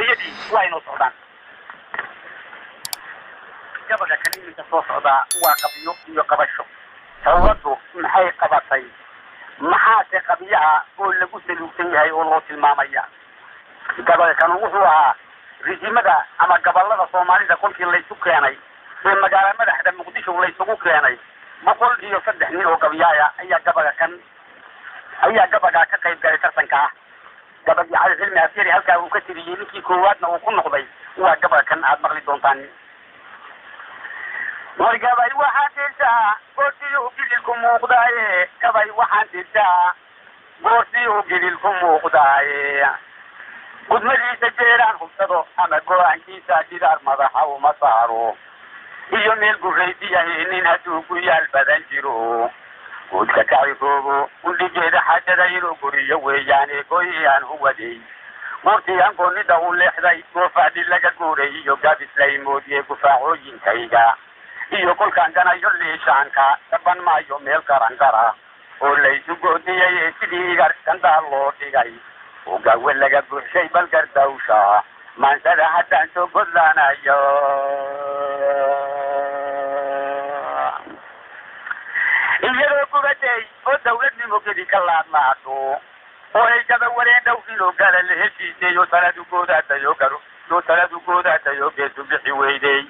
gabayadii waa inuu socdaan gabaga kaliya soo socda waa qabiyo iyo qabasho dawladdu maxay qabatay maxaa qabiyaha oo lagu saluugsan yahay oo loo tilmaamaya gabaga kan wuxuu ahaa rijimada ama gobolada Soomaalida kolkii la isku keenay ee magaalada madaxda Muqdisho la isugu keenay 103 nin oo qabiyaha ayaa gabaga ka qayb galay tartanka gabaga cali cilmi afyari halka uu ka tiriyay ninkii koowaadna uu ku noqday waa gabaga kan aad maqli doontaan wargabay waxaan dirtaa goortii gililku muuqdaaye gabay waxaan dirtaa goortii gililku muuqdaaye gudmadiisa jeeraan hubsado ama go-aankiisa jidaar madaxa uma saaro iyo meel guraysiyahay nin hadduu ku yaal badan jiro guudka kacigoobo gudhigeeda xaajada inuu guriyo weeyaane gooyiyaan huwaday goortiyaan goonida u leexday goofaadhi laga guuray iyo gaabisla moodiyey gufaacooyinkayga iyo kolkaan ganayo liishaanka dhaban maayo meel garangara oo laysu goodiyey sidii igarkandaa loo dhigay oo gaawe laga buuxshay bal gardawsha maansada haddaan soo godlaanayo iyadoo gubatay oo dawladnimo gedi ka laadlaato oo ay gaba wareen dhow inuu gala la heshiisay oo taladu goodaatayo geesu bixi weydey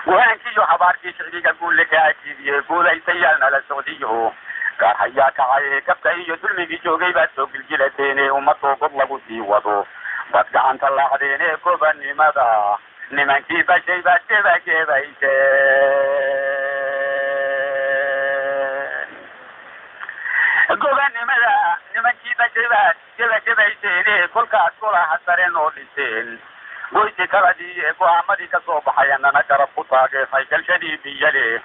وهانكيو حباركي شعريك أقول لك أجيب يقول أي سيالنا للسعودية قال حياك عايه كبتايو تلمي بيجو غيبات سوق الجلتين ومطو قبلغو في وضو بطقع انت الله عديني كوباني ماذا نمان كيبا شيبا كيبا كيبا كوباني ماذا نمان كيبا شيبا كيبا كيبا كل كاس كولا حسرين وليسين ويتي كردي قامدي كسوب حيانا جرب قطاقي فايكل شديد يلي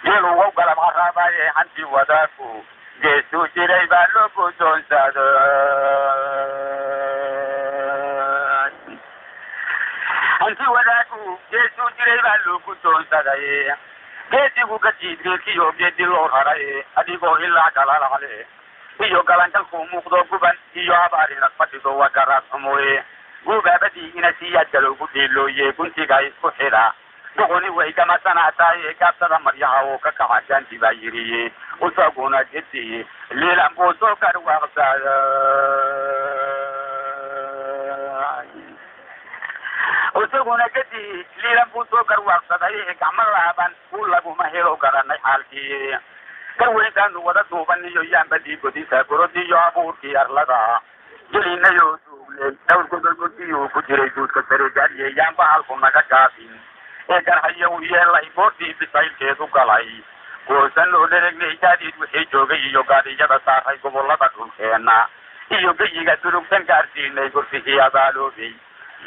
يلو وقلب عرابي حنتي وداكو جيسو جيري بالوكو جون سادان حنتي وداكو جيسو جيري بالوكو جون سادان جيسي وقتيد جيسي يوبيدي اللور هراي أديقو إلا جلال عليه iyo galantal ku muuqdo guban iyo abaarina fadhido waqaraad xumoye guubabadii ina siyaadka loogu dheelooye guntiga isku xidha doqoni way kama sanaataay kaabtada maryaha oo ka kacaanti baa yiriye usaguna jidii leelan boo soo garwaaqsaada usaguna jidii leelan boo soo garwaaqsaday gamalaaban uu lagu ma helo garanay xaalkii كوينكان ودا دوبانيو يامبدي غوديسا غوروديو ابوركي ارلدا جلينيو دور غوديو كوتيري دوت كتري جاري يامبا halko naga gaafin ee garhayo yeelay boortii bisaylkeedu galay goosan oo dheregnay taadid wixii joogay iyo gaadiyada saaray gobolada dhulkeena iyo gayiga durugsan gaarsiinay gurfihii abaaloobay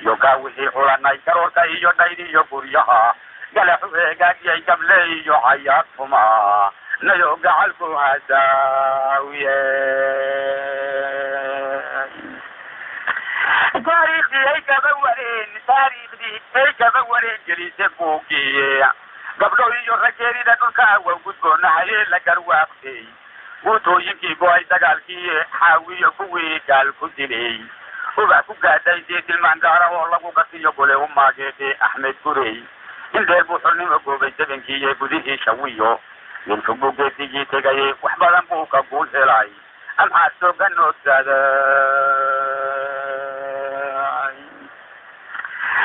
iyo gaawixii xulanay karoorka iyo dhaydi iyo guryaha galaxu eegaagiyay gabley iyo cayaad xumaa نيو قعلكو هداوية تاريخي هيك بورين جريسة بوكي قبلو يجو رجيري لدولكا وقودكونا هاي لقرواقتي وطو يمكي بوهي تقالكي حاوي قوي قالكو دلي وبعكو قادة زيت الماندارة والله قصي يقولي وما جيتي أحمد كوري إن دير بوحرني وقوبي تبنكي يقوديه شويو من فبوقتي جيتي جاي وحبا بوكا بول هلاي أم حاسو كنو ساداي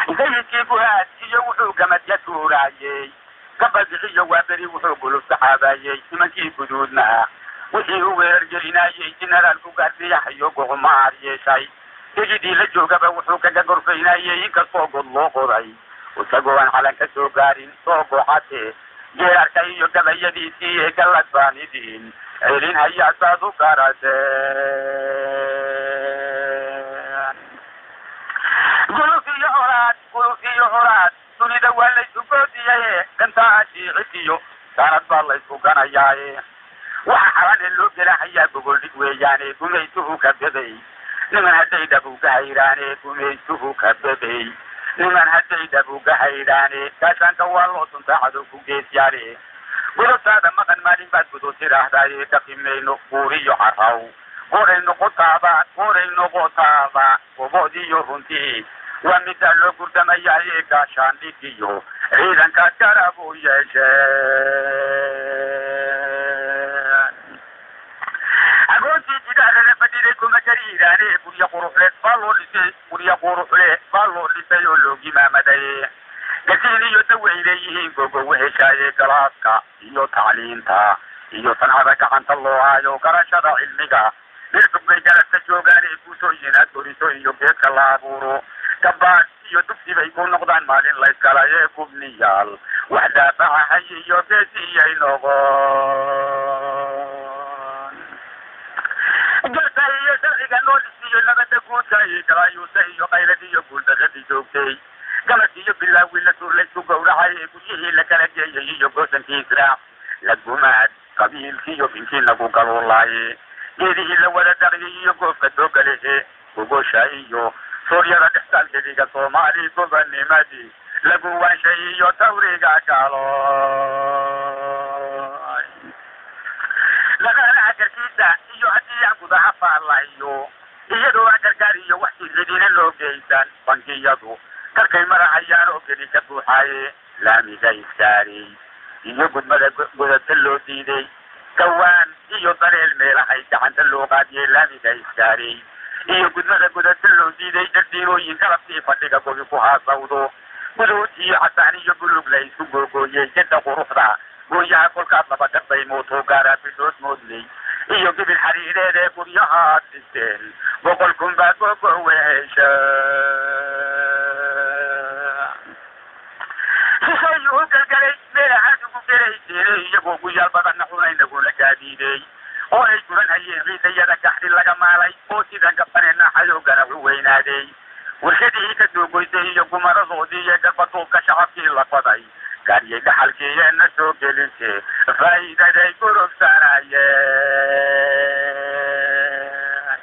زي كيبوهات يوحو كما تيتوراي قبل بحي وابري وحو قلو الصحاباي من كيبو دودنا وحي هو يرجلنا يجينا الكوكاتي يحيو قغمار يشاي تجدي لجو قبل وحو كجاقر فينا يكسوق الله قرأي وساقوان على كسو قارين سوقو حتي جيرار كايو كبايدي سيه كالات بانيدين عيلين هيا سادو كاراتين قلو في يحورات سني دوالي سكوتي كنتا عشي عشيو كانت بالله سكوكنا ياي وحران اللو كلا هيا بقول لك ويجاني كميتوه كبدي لمن هدي دبوك هيراني كميتوه كبدي لمن هدي دبوك هيراني كاسان كوالو سنتعدو كوكيس ياري قلت هذا مغن مالين بات بدو سيراه داي كفيمي نقوري يحرهو قوري نقطابا وبودي يهنتي ومثال لو قلت ما يعيك عشان ليكيو إذا كتربوا يشان أقول في جدال فديكم كريراني قل يقول لك بالو لسي قل يقول لك بالو لسي يولوجي ما مدى كثير يتوى إليه قوة وهشاية كلاسكا إيو تعليمتا إيو صنعك عن الله إيو كرشد علمك لركب جلسة جوغاني كوسوينا توريسو إيو كيك اللابورو كبات إيو تبسي بيكون نقضان مالين لا يسكالا يكوب نيال وحدا فعهي إيو كيسي ينوغان جلسة إيو سرقا نوليسي لغدا كوسا إيكرا يوسا إيو قيلتي يقول دغدي جوكتي قالت يا بالله ولا تولي تقول عليه كشيه لك لك يا جوسن كيسرا لقمات قبيل كيو بنتي لقو قال والله يدي إلا ولا تغيي يقوف كدوك له وقوشايو سوريا رتحتال كديك صومالي كوباني مادي لقوان شيء توريقا كالو لغانا عكر كيسا إيو هدي يعقود حفا الله إيو إيدو عكر كاريو وحكي الذين اللو كيسان وانكي يدو كركي مرا عيانو كديك بوحاي لامي كيساري إيو قد مدى قدت اللو ديدي كوان إيو طليل ميلحي كحنت اللوغات يلامي كيساري إيو قد مدى قدت اللو ديدي جردينو ينكرب في فتك قويقها صوتو قلوتي حساني يقولوك ليسو قوقو يجد قرفدا قويا كل كاتلبا كتبي موتو قارا بسوس مودلي إيو قبل حريري دي قريها تستيل وقلكم باقوكو ويشا سيسيو قلقلي ميلا عادوكو كريسيري يقو قويا البطن نحونا إنكو لكاديدي oo ay guran hayeen ciidayada gaxdi laga maalay oo sida gabanena xayoogana weynaaday warshadii ka soo goysay iyo gumaradoodii iyo gabadhooka shacabkii la qaday gaariye dhaxalkeena soo gelisay faa'iidaday korobsanayeen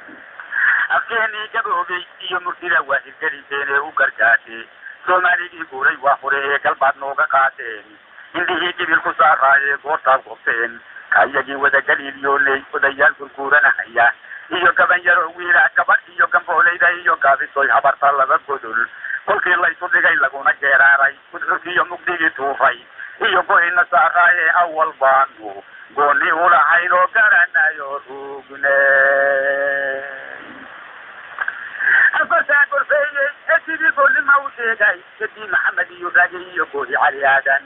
afkeeni gaboobi iyo murtida waahid geliseen u gargaashay Soomaalidii guuray waa hore galbaad nooga qaateen indihii jibil ku saarayay goorta qofteen ayagii wada galiilyooley odayaal gurguurana haya iyo gaban yaro wiila gabadh iyo gambooleyda iyo gaabisoy habarta laga godol kolkii la isu dhigay laguna geeraaray kudurkiiyo mugdigii tuufay iyo go'ina saaraaye awal baanu gooni u lahayn oo garanayo rugne afartaa korfeeyey sidii goolima u sheegay kadii maxamed iyo raagi iyo gooli cali aadan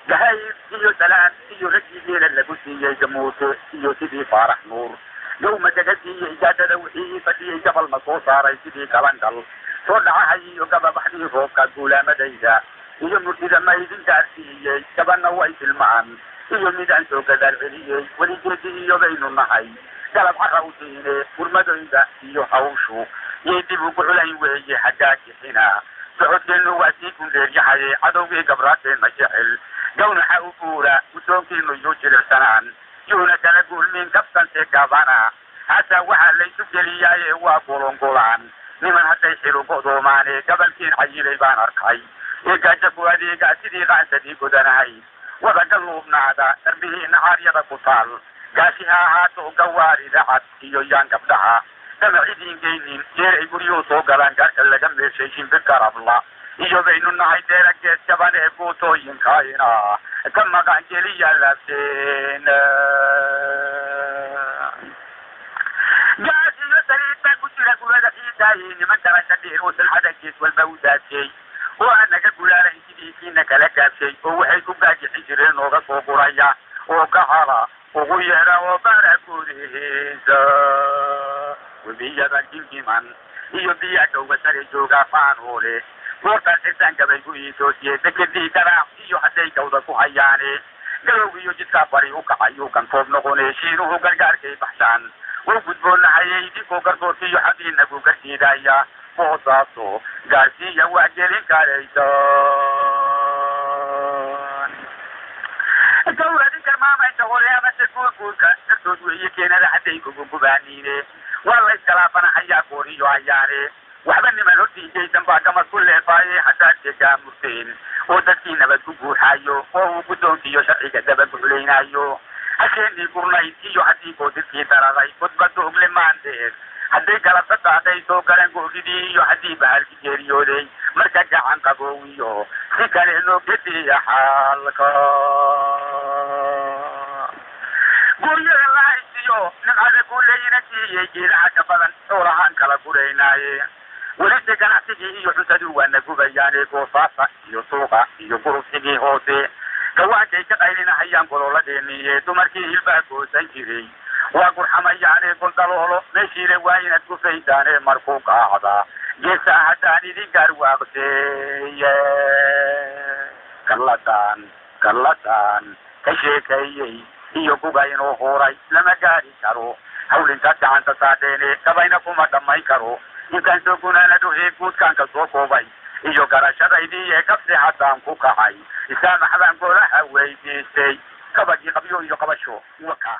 جهايز إيو سلام إيو رجيجين اللي قلتي جموت إيو سيدي فارح نور يوم تجدي إجادة دوحي فتي جبل مصوصة سيدي كلانجل صدعها إيو كبا بحدي فوق كولا مديدا إيو مرتدى ما يدين تأرسي كبا نوعي في المعام إيو ميدان سوك دارفري ولجيدي إيو بين النحي قلب حراوتين ورمدويدا إيو حوشو يدبو كعلين ويجي حجاكي هنا سعودين واسيكم ديرجحي عدوكي قبراتين مشاعل جون حاوكورا وتوكينو يوجل سنان يونا تنقول من كبسان تكابانا حتى وحا ليسو جلياي وابولون قولان نمان حتى يحيرو قدوماني قبل كين حيي بان أركاي إيقا جبوا ديقا سيدي غانسا ديقو دانهاي وذا نادا تربيه نهار يدا قطال قاسيها هاتو قواري دعات إيو يان قبدها تمعيدين جينين يرعي بريو صوغلان قارك اللقم بيشيشين بكار الله iyo baynu nahay deerageed jaban ee guutooyinkayna ka maqan geliya lafteen gaas iyo saliid baa ku jira gurada xiidaayay niman darasha dheer oo salxadageed walba u daajay oo anaga gulaala intidiisiina kala gaabshay oo waxay ku gaajixin jireen nooga soo guraya oo ka hala ugu yeera oo baraguurihiisa webiyadan jinkiman iyo biyaha uga sare jooga faanoole goorta intaan gabay ku iitoosiyay dekadii garaac iyo hadday gawda ku hayaane galowga iyo jidkaa bari u kacayu kan toob noqonee shiinuhu gargaarkay baxshaan oo gudboonahayay idinkoo gargoorka iyo xabiinagu garsiidaya boosaaso gaarsiiya waa gelin karaysan gawradinka maamaysa hore amase guurguurka dartood weeye keenada hadday kugugubaaniine waa la iskalaafanahayaa gooriyo hayaane waxba niman hortiijaysan baa kama ku leefaaye haddaad degaamurteen oo dadkii nabad ku guuxaayo oo uu guddoonkiiyo sharciga dabaguxulaynaayo hasheenii gurnayd iyo haddii goodirkii daraday khudbadda ogle maandeed hadday galabta qaaday soo garan googidii iyo haddii bahalki geeriyooday marka gacan qaboowiyo si kale loo gediya xaalka guryaha la haysiyo nin adag u leeyina siiyey geedaha ka badan xoolahaan kala guraynaaye ولسه ganacsigii iyo cuntadii waa nagubayaane goosaasa iyo suuqa iyo gurubsigii hoose kawaankay ka qaylinahayaan gololadeeniye dumarkii hilbaha goosan jiray waa gurxamayaane goldaloolo meeshiile waa inaad gufaydaane markuu qaacda geesaa haddaan idin gaarwaaqseeye kalladaan ka sheekeeyey iyo guga inuu huray lama gaari karo hawlintaad gacanta saadheene kabayna kuma dhammayn karo intaan soo gunaanadu guudkaan ka soo koobay iyo garashadaydii ee kabsi haddaan ku kacay isaamaxdaan golaha weydiistay kabagii qabyo iyo qabasho waka